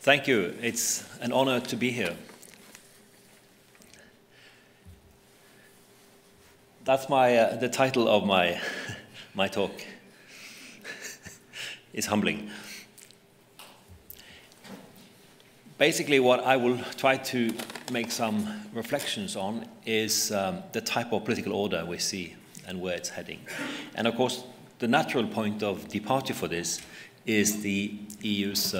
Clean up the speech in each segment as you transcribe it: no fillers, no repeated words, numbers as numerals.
Thank you. It's an honor to be here. That's the title of my talk. It's humbling. Basically, what I will try to make some reflections on is the type of political order we see and where it's heading. And of course, the natural point of departure for this is the EU's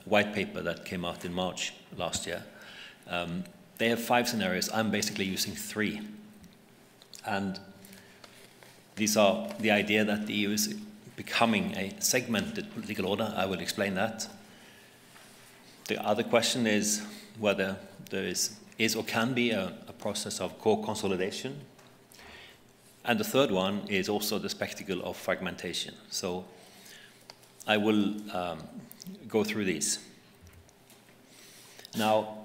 white paper that came out in March last year. They have 5 scenarios. I'm basically using 3. And these are the idea that the EU is becoming a segmented political order. I will explain that. The other question is whether there is or can be a process of core consolidation. And the third one is also the spectacle of fragmentation. So I will go through these. Now,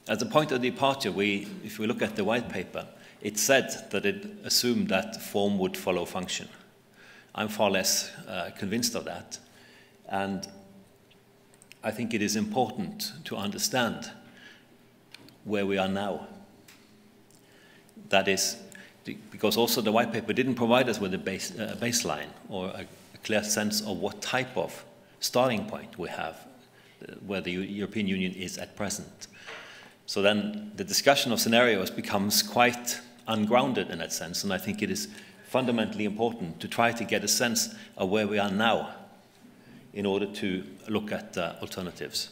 as a point of departure, if we look at the white paper, it said that it assumed that form would follow function. I'm far less convinced of that. And I think it is important to understand where we are now. That is, because also the white paper didn't provide us with a baseline or a clear sense of what type of starting point we have, where the European Union is at present. So then the discussion of scenarios becomes quite ungrounded in that sense, and I think it is fundamentally important to try to get a sense of where we are now in order to look at alternatives.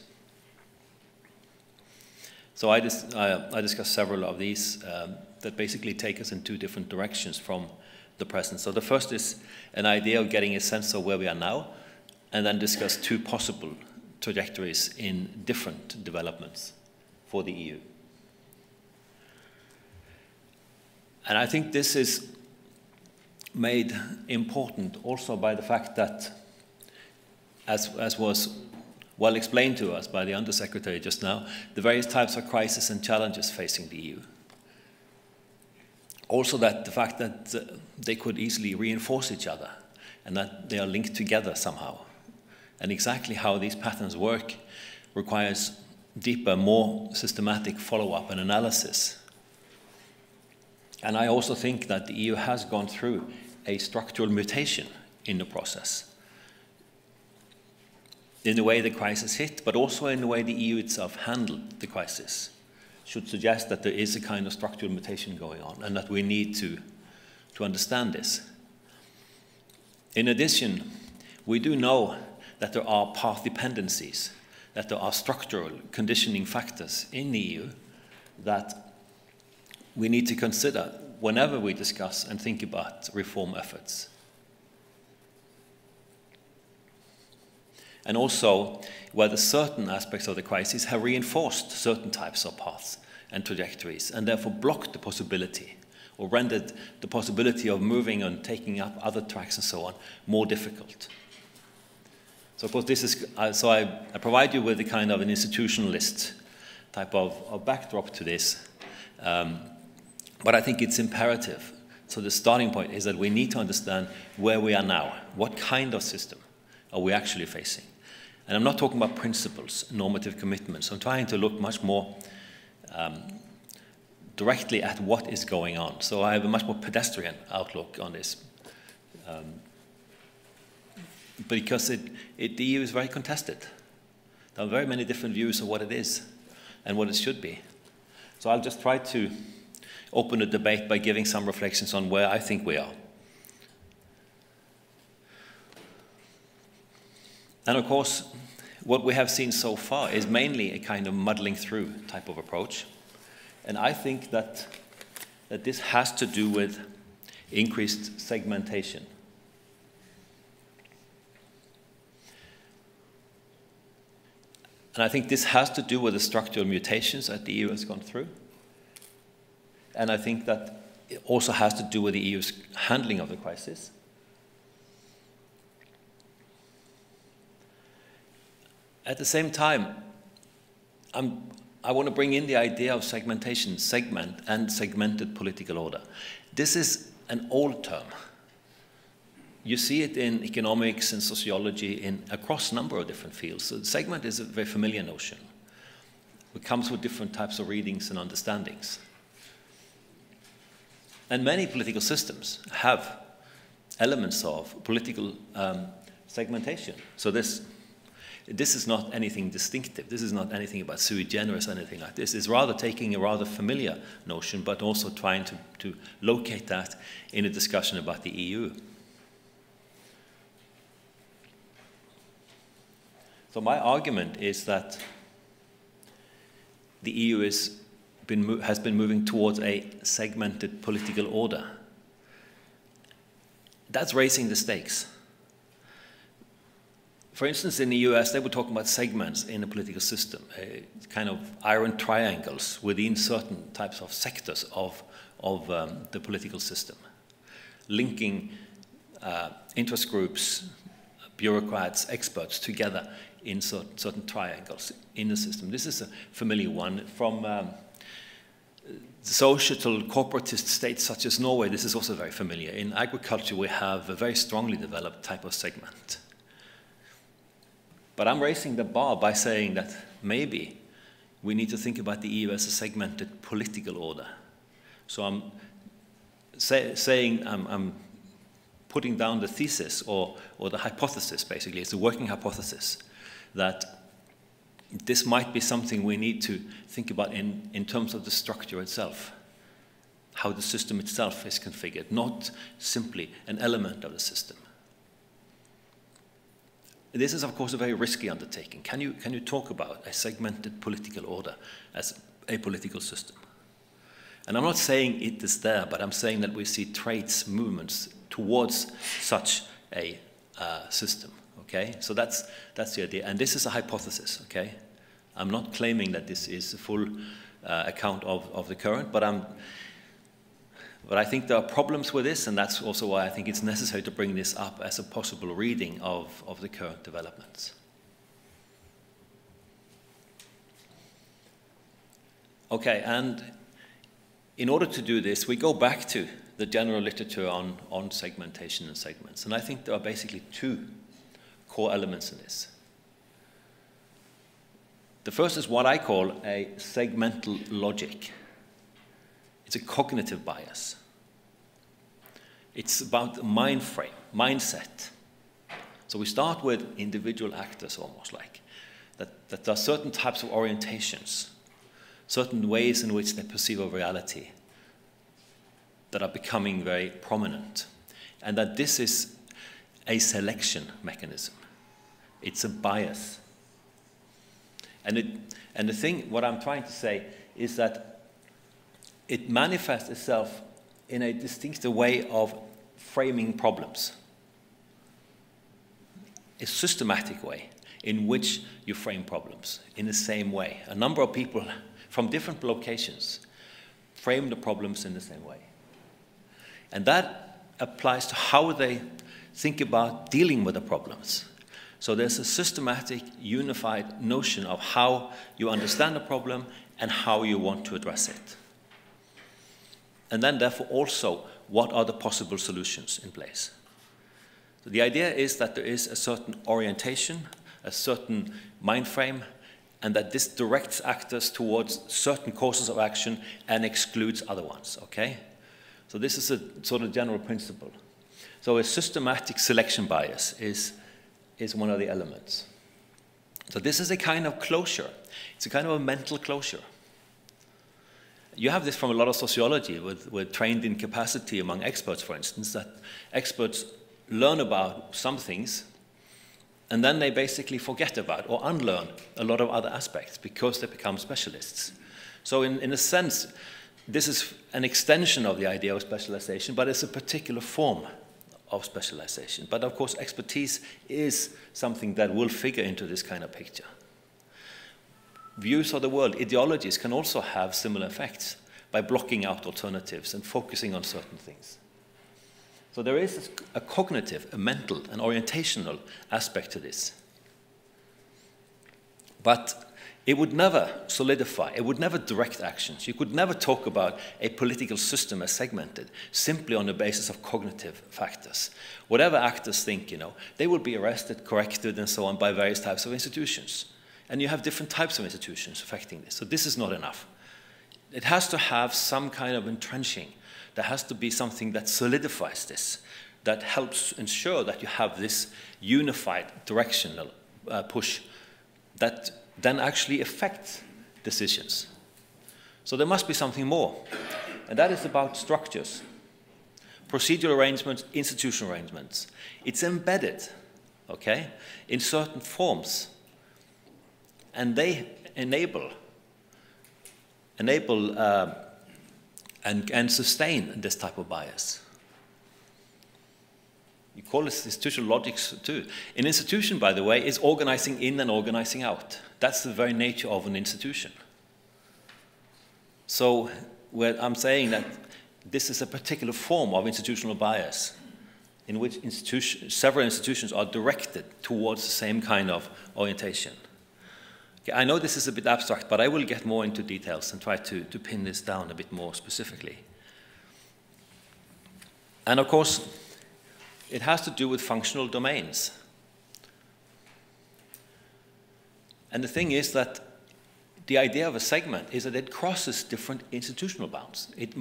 So I discussed several of these that basically take us in 2 different directions from the present. So the first is an idea of getting a sense of where we are now, and then discuss 2 possible trajectories in different developments for the EU. And I think this is made important also by the fact that, as was well explained to us by the Undersecretary just now, the various types of crises and challenges facing the EU. Also that the fact that they could easily reinforce each other and that they are linked together somehow. And exactly how these patterns work requires deeper, more systematic follow-up and analysis. And I also think that the EU has gone through a structural mutation in the process, in the way the crisis hit, but also in the way the EU itself handled the crisis, should suggest that there is a kind of structural mutation going on and that we need to understand this. In addition, we do know that there are path dependencies, that there are structural conditioning factors in the EU that we need to consider whenever we discuss and think about reform efforts. And also whether certain aspects of the crisis have reinforced certain types of paths and trajectories and therefore blocked the possibility or rendered the possibility of moving and taking up other tracks and so on more difficult. So of course this is, I provide you with a kind of an institutionalist type of backdrop to this, but I think it's imperative. So the starting point is that we need to understand where we are now, what kind of system are we actually facing. And I'm not talking about principles, normative commitments. I'm trying to look much more directly at what is going on. So I have a much more pedestrian outlook on this. Because the EU is very contested. There are very many different views of what it is and what it should be. So I'll just try to open the debate by giving some reflections on where I think we are. And of course, what we have seen so far is mainly a kind of muddling through type of approach. And I think that this has to do with increased segmentation. And I think this has to do with the structural mutations that the EU has gone through. And I think that it also has to do with the EU's handling of the crisis. At the same time, I want to bring in the idea of segmentation, segment, and segmented political order. This is an old term. you see it in economics and sociology across a number of different fields. So segment is a very familiar notion. It comes with different types of readings and understandings. And many political systems have elements of political segmentation. So this is not anything distinctive. This is not anything about sui generis or anything like this. It's rather taking a rather familiar notion, but also trying to locate that in a discussion about the EU. So my argument is that the EU has been moving towards a segmented political order. That's raising the stakes. For instance, in the US, they were talking about segments in a political system, kind of iron triangles within certain types of sectors of the political system, linking interest groups, bureaucrats, experts together in certain triangles in the system. This is a familiar one from societal corporatist states such as Norway. This is also very familiar. In agriculture, we have a very strongly developed type of segment. But I'm raising the bar by saying that maybe we need to think about the EU as a segmented political order. So I'm I'm putting down the thesis or the hypothesis, basically. It's a working hypothesis that this might be something we need to think about in terms of the structure itself, how the system itself is configured, not simply an element of the system. This is, of course, a very risky undertaking. Can you talk about a segmented political order as a political system? And I'm not saying it is there, but I'm saying that we see traits, movements towards such a system. Okay, so that's the idea, and this is a hypothesis. Okay, I'm not claiming that this is a full account of the current, but I think there are problems with this, and that's also why I think it's necessary to bring this up as a possible reading of the current developments. Okay, and in order to do this, we go back to the general literature on segmentation and segments, and I think there are basically two core elements in this. The first is what I call a segmental logic. It's a cognitive bias. It's about mind frame, mindset. So we start with individual actors, almost like, that there are certain types of orientations, certain ways in which they perceive a reality that are becoming very prominent, and that this is a selection mechanism. It's a bias. And the thing, what I'm trying to say, is that it manifests itself in a distinctive way of framing problems. A systematic way in which you frame problems in the same way. A number of people from different locations frame the problems in the same way. And that applies to how they think about dealing with the problems. So there's a systematic, unified notion of how you understand the problem and how you want to address it. And then, therefore, also, what are the possible solutions in place? So the idea is that there is a certain orientation, a certain mind frame, and that this directs actors towards certain courses of action and excludes other ones, okay? So this is a sort of general principle. So a systematic selection bias is one of the elements. So this is a kind of closure. It's a kind of a mental closure. You have this from a lot of sociology with trained incapacity among experts, for instance, that experts learn about some things and then they basically forget about or unlearn a lot of other aspects because they become specialists. So in a sense, this is an extension of the idea of specialization, but it's a particular form of specialization. But of course, expertise is something that will figure into this kind of picture. Views of the world, ideologies, can also have similar effects by blocking out alternatives and focusing on certain things. So there is a cognitive, a mental, an orientational aspect to this. But It would never solidify, it would never direct actions. You could never talk about a political system as segmented, simply on the basis of cognitive factors. Whatever actors think, they will be arrested, corrected, and so on by various types of institutions. And you have different types of institutions affecting this. So this is not enough. It has to have some kind of entrenching. There has to be something that solidifies this, that helps ensure that you have this unified directional push that then actually affects decisions. So there must be something more, and that is about structures, procedural arrangements, institutional arrangements. It's embedded, okay, in certain forms, and they enable and sustain this type of bias. You call this institutional logic too. An institution, by the way, is organizing in and organizing out. That's the very nature of an institution. So I'm saying that this is a particular form of institutional bias in which several institutions are directed towards the same kind of orientation. Okay, I know this is a bit abstract, but I will get more into details and try to pin this down a bit more specifically. And of course, it has to do with functional domains. And the thing is that the idea of a segment is that it crosses different institutional bounds. It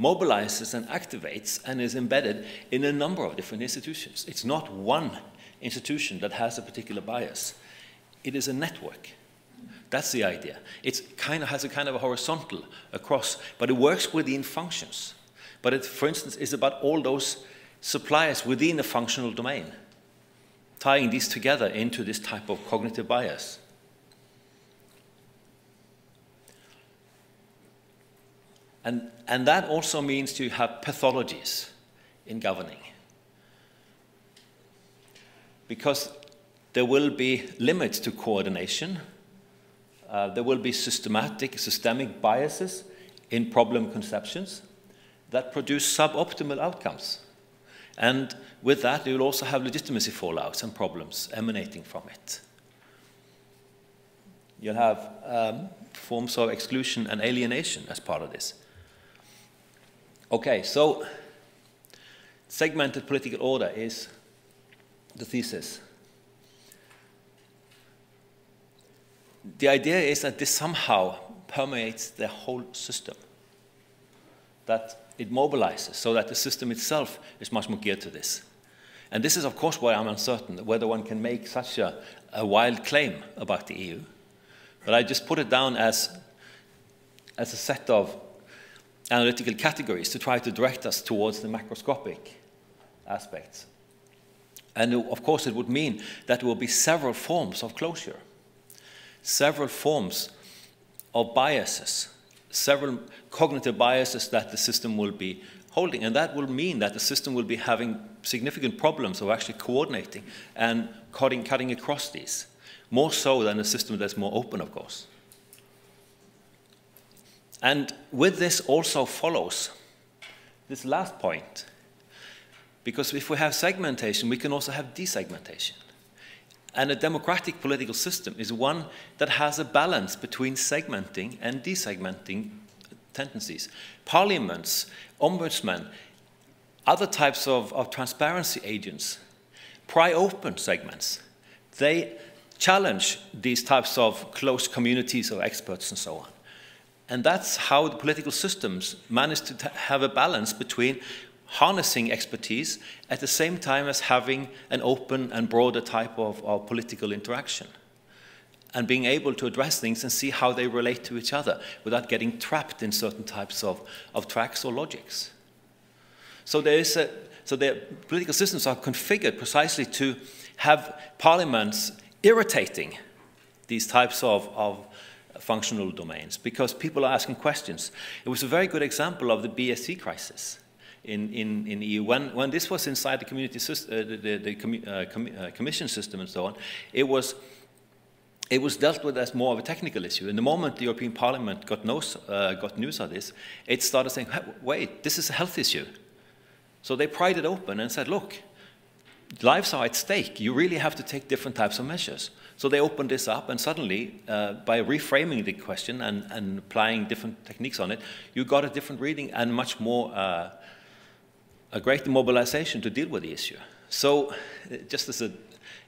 mobilizes and activates and is embedded in a number of different institutions. It's not one institution that has a particular bias. It is a network. That's the idea. It has a kind of a horizontal across, but it works within functions. But it, for instance, is about all those suppliers within a functional domain, tying these together into this type of cognitive bias. And that also means you have pathologies in governing. Because there will be limits to coordination. There will be systemic biases in problem conceptions that produce suboptimal outcomes. And with that, you will also have legitimacy fallouts and problems emanating from it. You'll have forms of exclusion and alienation as part of this. Okay, so segmented political order is the thesis. The idea is that this somehow permeates the whole system, that it mobilizes so that the system itself is much more geared to this. And this is, of course, where I'm uncertain whether one can make such a wild claim about the EU. But I just put it down as a set of analytical categories to try to direct us towards the macroscopic aspects. And of course, it would mean that there will be several forms of closure, several forms of biases, several cognitive biases that the system will be holding. And that will mean that the system will be having significant problems of actually coordinating and cutting across these, more so than a system that's more open, of course. And with this also follows this last point, because if we have segmentation, we can also have desegmentation. And a democratic political system is one that has a balance between segmenting and desegmenting tendencies. Parliaments, ombudsmen, other types of transparency agents pry open segments. They challenge these types of close communities of experts and so on. And that's how the political systems manage to have a balance between harnessing expertise at the same time as having an open and broader type of political interaction, and being able to address things and see how they relate to each other without getting trapped in certain types of tracks or logics. So the political systems are configured precisely to have parliaments irritating these types of functional domains, because people are asking questions. It was a very good example of the BSC crisis in the EU. When this was inside the community commission system and so on, it was dealt with as more of a technical issue. And the moment the European Parliament got news of this, it started saying, wait, this is a health issue. So they pried it open and said, look, lives are at stake. You really have to take different types of measures. So they opened this up, and suddenly, by reframing the question and applying different techniques on it, you got a different reading and much more, a greater mobilization to deal with the issue. So just as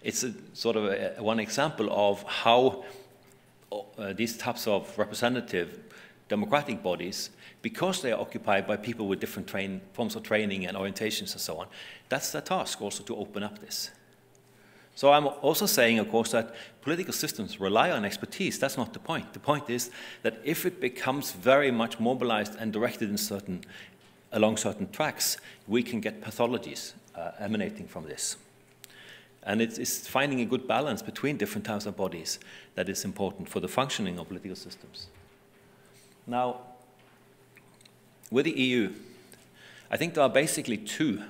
it's a sort of one example of how these types of representative democratic bodies, because they are occupied by people with different forms of training and orientations and so on, that's their task also to open up this. So I'm also saying, of course, that political systems rely on expertise. That's not the point. The point is that if it becomes very much mobilized and directed in along certain tracks, we can get pathologies emanating from this. And it's finding a good balance between different types of bodies that is important for the functioning of political systems. Now, with the EU, I think there are basically two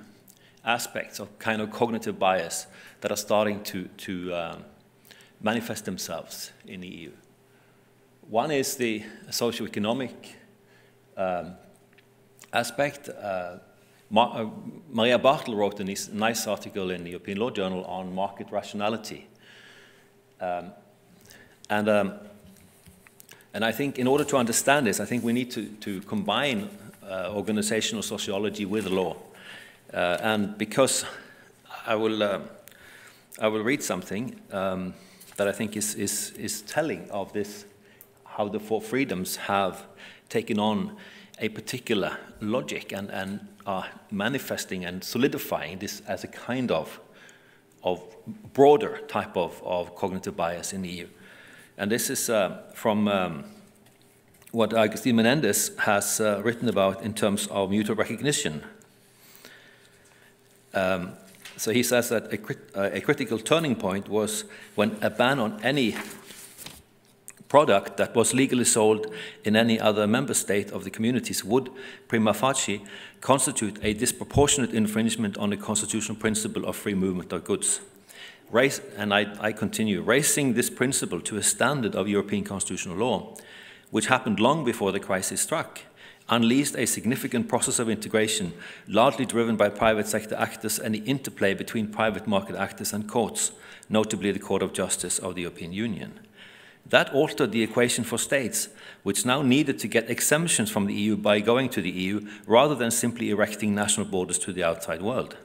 aspects of kind of cognitive bias that are starting to manifest themselves in the EU. One is the socioeconomic aspect. Maria Bartel wrote a nice article in the European Law Journal on market rationality. And I think in order to understand this, I think we need to combine organizational sociology with law. And because I will read something that I think is telling of this, how the four freedoms have taken on a particular logic and are manifesting and solidifying this as a kind of broader type of cognitive bias in the EU. And this is from what Agustin Menendez has written about in terms of mutual recognition. So he says that a critical turning point was when a ban on any product that was legally sold in any other member state of the communities would, prima facie, constitute a disproportionate infringement on the constitutional principle of free movement of goods. And I continue, raising this principle to a standard of European constitutional law, which happened long before the crisis struck, unleashed a significant process of integration, largely driven by private sector actors and the interplay between private market actors and courts, notably the Court of Justice of the European Union. That altered the equation for states, which now needed to get exemptions from the EU by going to the EU, rather than simply erecting national borders to the outside world.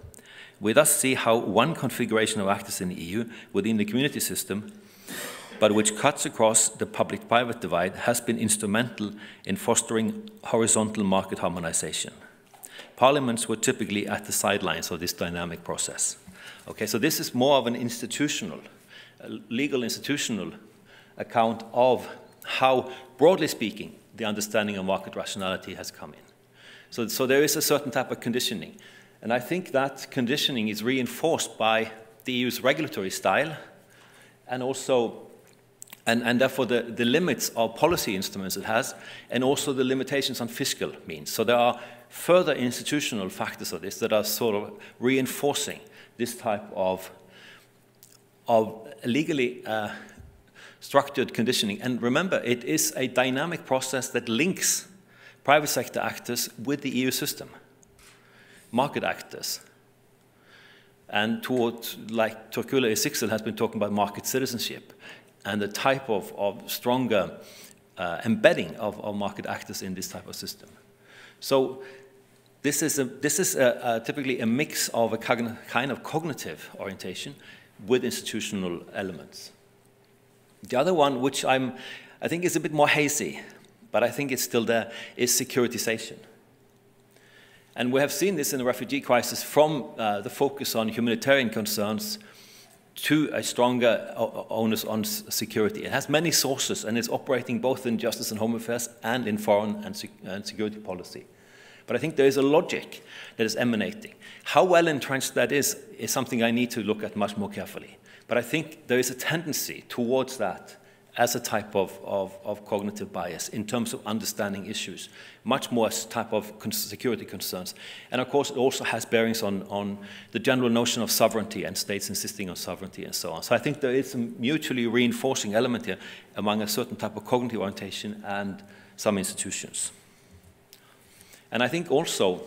We thus see how one configuration of actors in the EU within the community system, but which cuts across the public-private divide, has been instrumental in fostering horizontal market harmonization. Parliaments were typically at the sidelines of this dynamic process. Okay, so this is more of an institutional, legal institutional account of how, broadly speaking, the understanding of market rationality has come in. So there is a certain type of conditioning. And I think that conditioning is reinforced by the EU's regulatory style and also, and therefore the limits of policy instruments it has, and also the limitations on fiscal means. So there are further institutional factors of this that are sort of reinforcing this type of legally structured conditioning. And remember, it is a dynamic process that links private sector actors with the EU system, market actors. And towards, like Turkula Isiksel has been talking about market citizenship and the type of stronger embedding of market actors in this type of system. So this is typically a mix of a kind of cognitive orientation with institutional elements. The other one, which I think is a bit more hazy, but I think it's still there, is securitization. And we have seen this in the refugee crisis from the focus on humanitarian concerns to a stronger onus on security. It has many sources, and it's operating both in justice and home affairs and in foreign and security policy. But I think there is a logic that is emanating. How well entrenched that is something I need to look at much more carefully. But I think there is a tendency towards that as a type of cognitive bias in terms of understanding issues, much more as a type of security concerns. And of course, it also has bearings on the general notion of sovereignty and states insisting on sovereignty and so on. So I think there is a mutually reinforcing element here among a certain type of cognitive orientation and some institutions. And I think also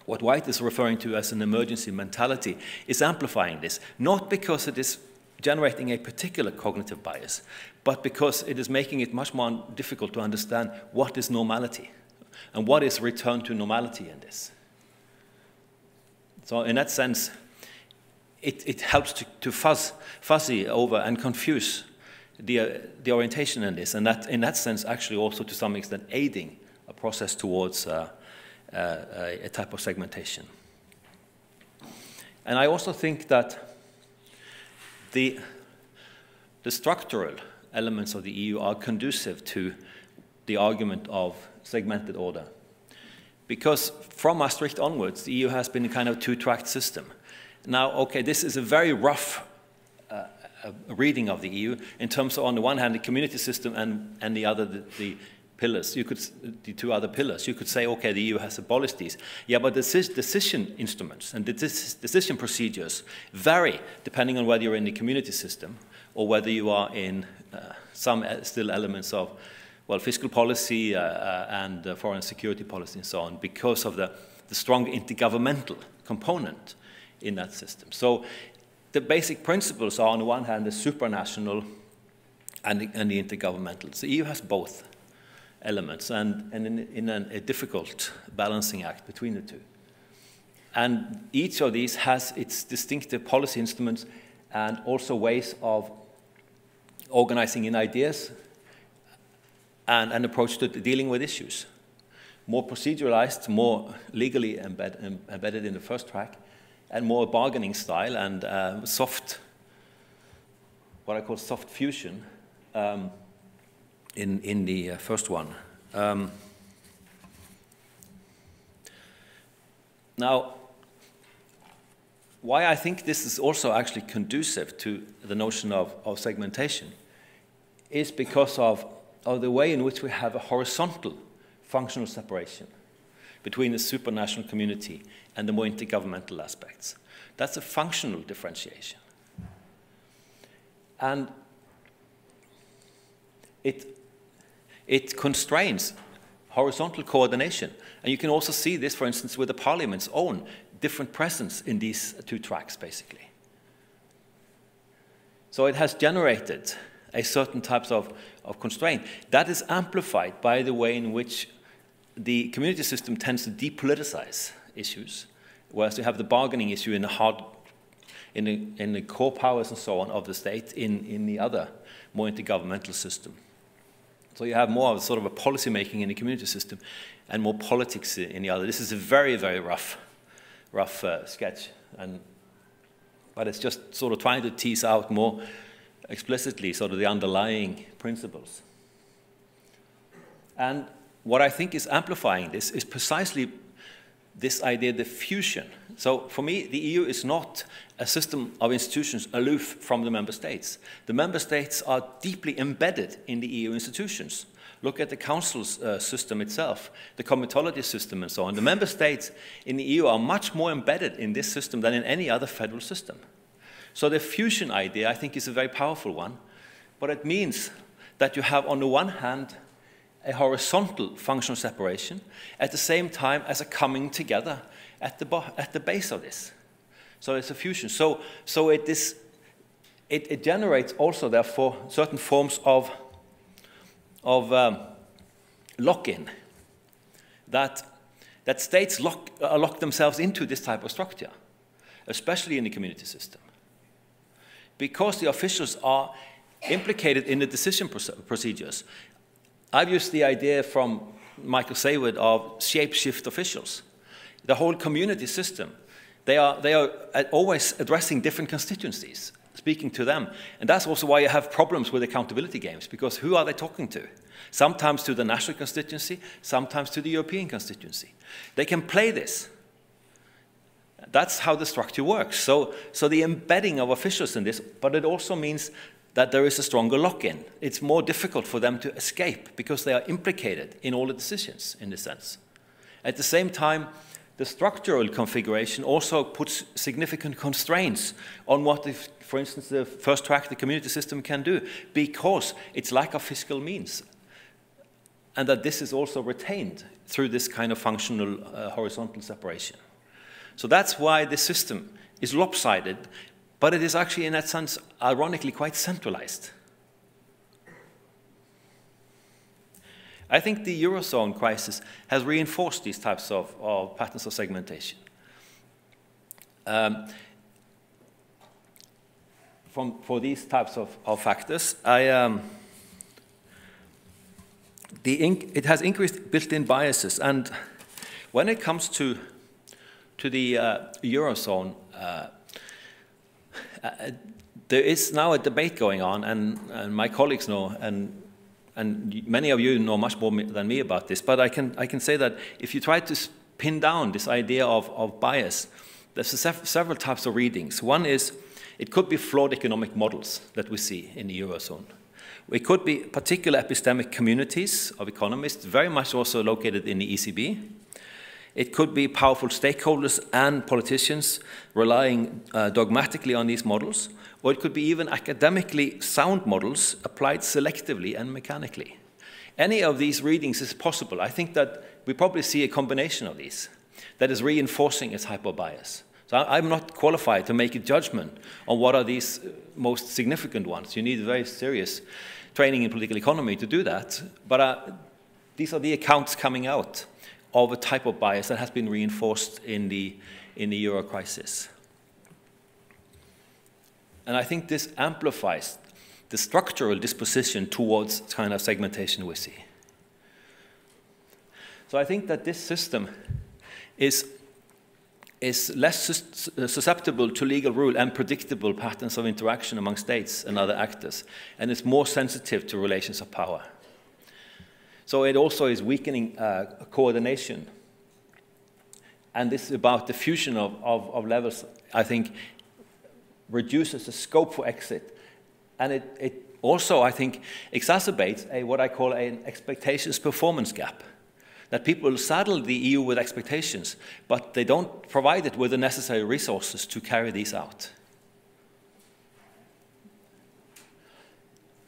what White is referring to as an emergency mentality is amplifying this, not because it is generating a particular cognitive bias, but because it is making it much more difficult to understand what is normality and what is return to normality in this. So in that sense, it helps to fuzzy over and confuse the orientation in this, and that in that sense actually also to some extent aiding a process towards a type of segmentation. And I also think that the structural elements of the EU are conducive to the argument of segmented order. Because from Maastricht onwards, the EU has been a kind of two-tracked system. Now, okay, this is a very rough reading of the EU in terms of, on the one hand, the community system and the other, the pillars. The two other pillars. You could say, okay, the EU has abolished these. Yeah, but the decision instruments and the decision procedures vary depending on whether you're in the community system or whether you are in some still elements of, well, fiscal policy and foreign security policy and so on, because of the strong intergovernmental component in that system. So the basic principles are, on the one hand, the supranational and the intergovernmental. So the EU has both elements, and in a difficult balancing act between the two. And each of these has its distinctive policy instruments and also ways of organizing in ideas and an approach to dealing with issues. More proceduralized, more legally embedded in the first track, and more bargaining style and soft, what I call soft fusion in the first one. Now, why I think this is also actually conducive to the notion of segmentation is because of the way in which we have a horizontal functional separation between the supranational community and the more intergovernmental aspects. That's a functional differentiation. And it constrains horizontal coordination. And you can also see this, for instance, with the Parliament's own different presence in these two tracks, basically. So it has generated a certain types of constraint. That is amplified by the way in which the community system tends to depoliticize issues, whereas you have the bargaining issue in the core powers and so on of the state in the other, more intergovernmental system. So you have more of sort of a policy making in the community system and more politics in the other. This is a very, very rough sketch, but it's just sort of trying to tease out more explicitly sort of the underlying principles. And what I think is amplifying this is precisely this idea, the fusion. So for me, the EU is not a system of institutions aloof from the member states. The member states are deeply embedded in the EU institutions. Look at the Council's system itself, the comitology system and so on. The member states in the EU are much more embedded in this system than in any other federal system. So the fusion idea, I think, is a very powerful one, but it means that you have, on the one hand, a horizontal functional separation, at the same time as a coming together at the base of this. So it's a fusion. So it generates also, therefore, certain forms of lock-in, that states lock themselves into this type of structure, especially in the community system, because the officials are implicated in the decision procedures. I've used the idea from Michael Sayward of shape-shift officials. The whole community system, they are always addressing different constituencies, speaking to them. And that's also why you have problems with accountability games, because who are they talking to? Sometimes to the national constituency, sometimes to the European constituency. They can play this. That's how the structure works. So the embedding of officials in this, but it also means that there is a stronger lock-in. It's more difficult for them to escape because they are implicated in all the decisions, in this sense. At the same time, the structural configuration also puts significant constraints on what, for instance, the first track, the community system, can do, because it's lack of fiscal means. And that this is also retained through this kind of functional horizontal separation. So that's why this system is lopsided, but it is actually, in that sense, ironically quite centralized. I think the Eurozone crisis has reinforced these types of patterns of segmentation. For these types of factors, it has increased built-in biases, and when it comes to the Eurozone, there is now a debate going on, and my colleagues know, and many of you know much more than me about this, but I can say that if you try to pin down this idea of bias, there's several types of readings. One is, it could be flawed economic models that we see in the Eurozone. It could be particular epistemic communities of economists, very much also located in the ECB. It could be powerful stakeholders and politicians relying dogmatically on these models, or it could be even academically sound models applied selectively and mechanically. Any of these readings is possible. I think that we probably see a combination of these that is reinforcing a type of bias. So I'm not qualified to make a judgment on what are these most significant ones. You need very serious training in political economy to do that, but these are the accounts coming out of a type of bias that has been reinforced in the Euro crisis. And I think this amplifies the structural disposition towards kind of segmentation we see. So I think that this system is less susceptible to legal rule and predictable patterns of interaction among states and other actors, and it's more sensitive to relations of power. So it also is weakening coordination. And this is about the fusion of levels, I think, reduces the scope for exit. And it also, I think, exacerbates what I call an expectations performance gap. That people saddle the EU with expectations, but they don't provide it with the necessary resources to carry these out.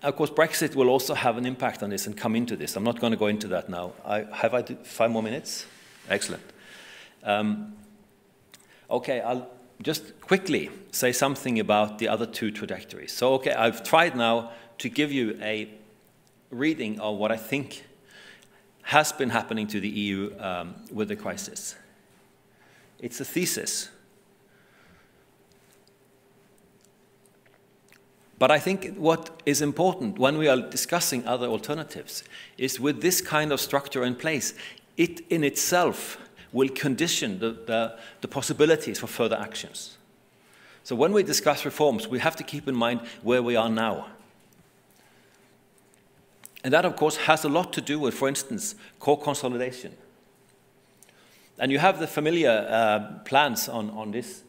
Of course, Brexit will also have an impact on this and come into this. I'm not going to go into that now. Have I 5 more minutes? Excellent. Okay, I'll just quickly say something about the other two trajectories. So, okay, I've tried now to give you a reading of what I think has been happening to the EU with the crisis. It's a thesis. But I think what is important when we are discussing other alternatives is with this kind of structure in place, it in itself will condition the possibilities for further actions. So when we discuss reforms, we have to keep in mind where we are now. And that, of course, has a lot to do with, for instance, core consolidation. And you have the familiar plans on this,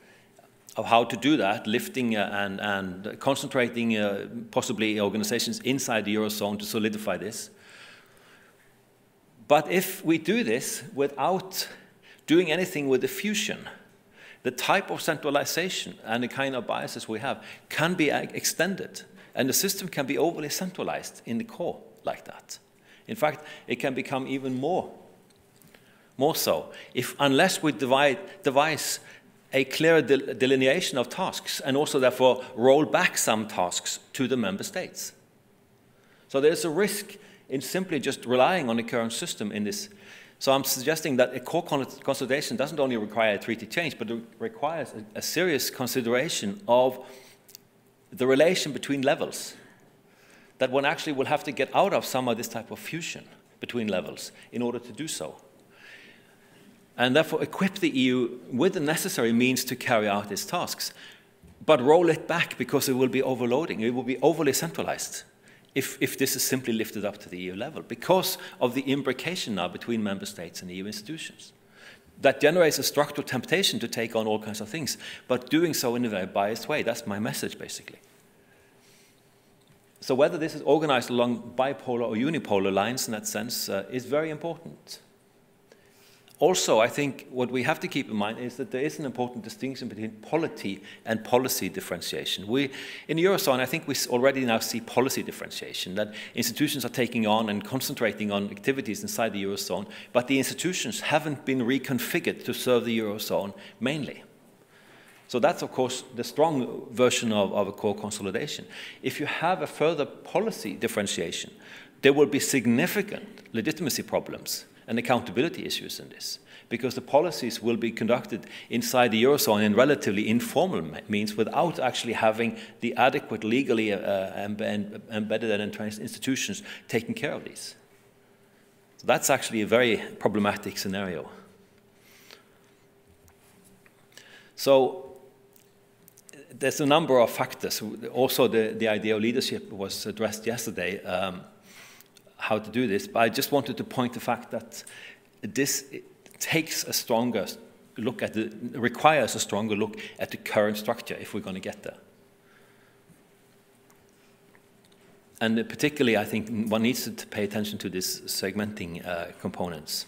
of how to do that, lifting and concentrating possibly organizations inside the Eurozone to solidify this. But if we do this without doing anything with the fusion, the type of centralization and the kind of biases we have can be extended, and the system can be overly centralized in the core like that. In fact, it can become even more so unless we devise a clear delineation of tasks and also therefore roll back some tasks to the member states. So there's a risk in simply just relying on the current system in this. So I'm suggesting that a core consolidation doesn't only require a treaty change, but it requires a serious consideration of the relation between levels, that one actually will have to get out of some of this type of fusion between levels in order to do so. And therefore equip the EU with the necessary means to carry out its tasks, but roll it back because it will be overloading, it will be overly centralized if this is simply lifted up to the EU level, because of the imbrication now between member states and EU institutions. That generates a structural temptation to take on all kinds of things, but doing so in a very biased way. That's my message, basically. So whether this is organized along bipolar or unipolar lines in that sense is very important. also, I think what we have to keep in mind is that there is an important distinction between polity and policy differentiation. In the Eurozone, I think we already now see policy differentiation, that institutions are taking on and concentrating on activities inside the Eurozone, but the institutions haven't been reconfigured to serve the Eurozone mainly. So that's, of course, the strong version of a core consolidation. If you have a further policy differentiation, there will be significant legitimacy problems and accountability issues in this, because the policies will be conducted inside the Eurozone in relatively informal means without actually having the adequate legally embedded and entrenched institutions taking care of these. So that's actually a very problematic scenario. So there's a number of factors. Also, the idea of leadership was addressed yesterday, how to do this, but I just wanted to point the fact that this takes a stronger look at requires a stronger look at the current structure if we're going to get there. And particularly, I think one needs to pay attention to this segmenting components.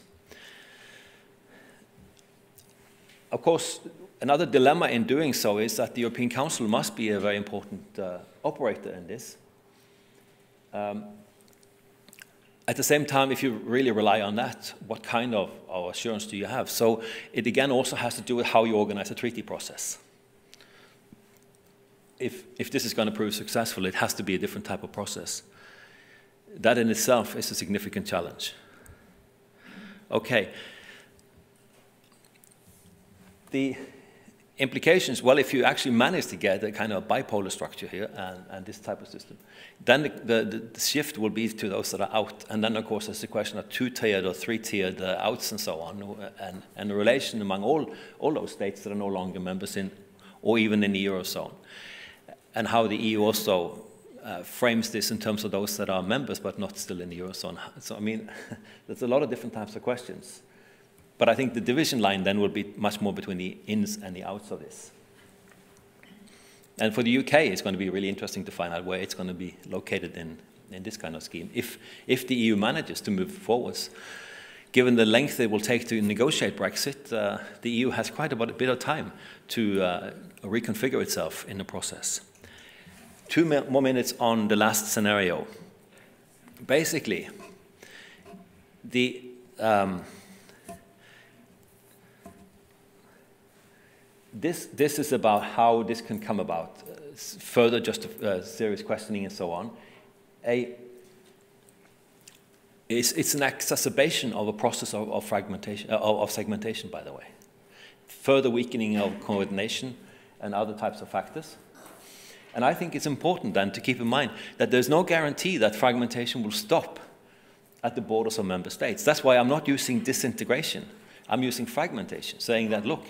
Of course, another dilemma in doing so is that the European Council must be a very important operator in this. At the same time, if you really rely on that, what kind of assurance do you have? So it again also has to do with how you organize a treaty process. If this is going to prove successful, it has to be a different type of process. That in itself is a significant challenge. Okay. The implications, well, if you actually manage to get a kind of bipolar structure here and this type of system, then the shift will be to those that are out. And then, of course, there's the question of two-tiered or three-tiered outs and so on, and the relation among all those states that are no longer members in, or even in the Eurozone. And how the EU also frames this in terms of those that are members but not still in the Eurozone. So, I mean, there's a lot of different types of questions. But I think the division line then will be much more between the ins and the outs of this. And for the UK, it's going to be really interesting to find out where it's going to be located in this kind of scheme. If the EU manages to move forwards, given the length it will take to negotiate Brexit, the EU has quite a bit of time to reconfigure itself in the process. 2 more minutes on the last scenario. Basically, This is about how this can come about, further just serious questioning and so on. It's an exacerbation of a process of fragmentation, of segmentation, by the way. Further weakening of coordination and other types of factors. And I think it's important then to keep in mind that there's no guarantee that fragmentation will stop at the borders of member states. That's why I'm not using disintegration. I'm using fragmentation, saying that, look,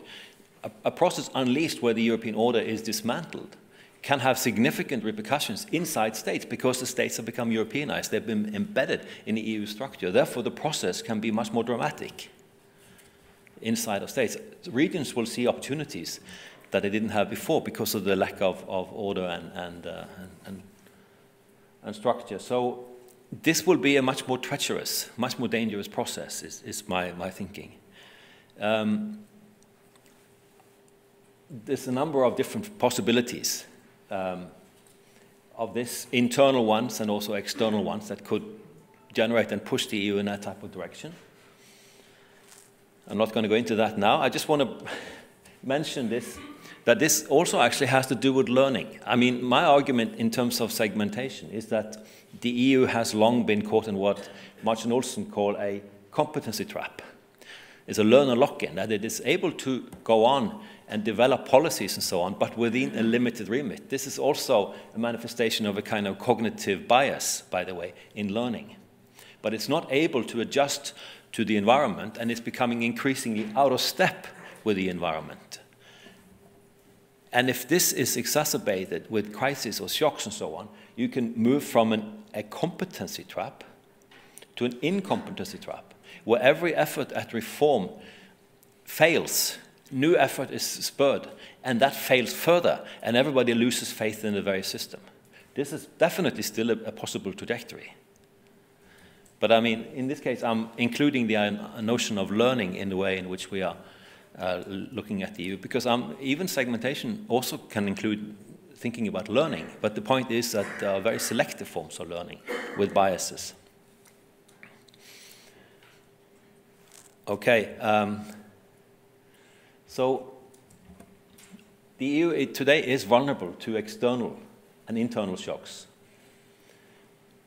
a process unleashed where the European order is dismantled can have significant repercussions inside states because the states have become Europeanized. They've been embedded in the EU structure. Therefore, the process can be much more dramatic inside of states. Regions will see opportunities that they didn't have before because of the lack of order and structure. So this will be a much more treacherous, much more dangerous process, is my thinking. There's a number of different possibilities of this, internal ones and also external ones that could generate and push the EU in that type of direction. I'm not going to go into that now. I just want to mention this, that this also actually has to do with learning. I mean, my argument in terms of segmentation is that the EU has long been caught in what Martin Olsen called a competency trap. It's a learner lock-in, that it is able to go on and develop policies and so on, but within a limited remit. This is also a manifestation of a kind of cognitive bias, by the way, in learning. But it's not able to adjust to the environment, and it's becoming increasingly out of step with the environment. And if this is exacerbated with crises or shocks and so on, you can move from a competency trap to an incompetency trap, where every effort at reform fails. New effort is spurred, and that fails further, and everybody loses faith in the very system. This is definitely still a possible trajectory. But I mean, in this case, I'm including the notion of learning in the way in which we are looking at the EU, because even segmentation also can include thinking about learning. But the point is that there are very selective forms of learning with biases. Okay, so the EU today is vulnerable to external and internal shocks.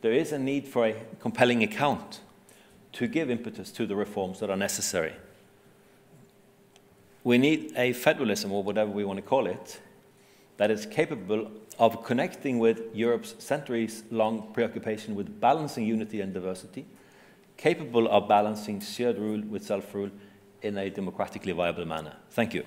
There is a need for a compelling account to give impetus to the reforms that are necessary. We need a federalism, or whatever we want to call it, that is capable of connecting with Europe's centuries-long preoccupation with balancing unity and diversity, capable of balancing shared rule with self-rule in a democratically viable manner. Thank you.